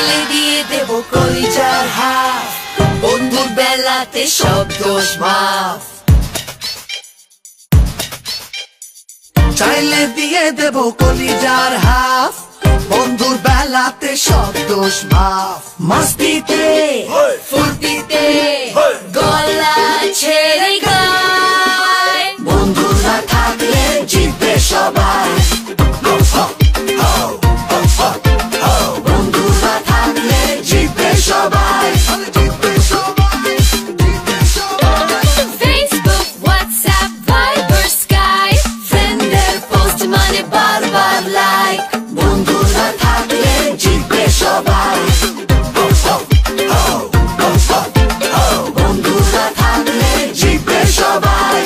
চাইলে দিয়ে দেব কলিজার হাফ, বন্ধুর বেলাতে সব দোষ মাফ। চাইলে দিয়ে দেব কলিজার হাফ, বন্ধুর বেলাতে সব দোষ মাফ। মস্তিতে ফুর্তিতে গলা ছেড়ে গায়, বন্ধুরা থাকলে জিতবে সবাই। বন্ধুরা থাকলে জিতবে সবাই। Facebook, WhatsApp, Viber, Skype, ফ্রেন্ডের পোস্ট মানে বারবার লাইক, বন্ধুরা থাকলে জিতবে সবাই। বন্ধুরা থাকলে জিতবে সবাই।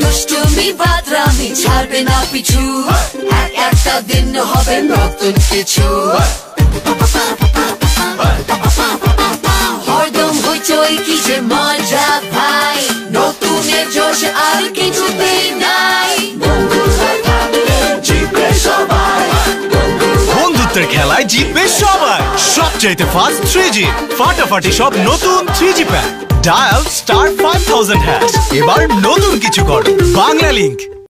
দুষ্টুমি বাদরামি ছাড়বে না পিছু, একটা দিন হবে নতুন কিছু। হরদম হইচই কি যে মজা ভাই, নতুনের জোশ আর কিছুতেই নাই। বন্ধুরা থাকলে জিতবে সবাই। বন্ধুত্বের খেলায় জিতবে সবাই। সবচাইতে ফাস্ট 3G, ফাটাফাটি সব নতুন 3G প্যাক। ডায়াল *5000#। এবার নতুন কিছু কর। বাংলা লিংক।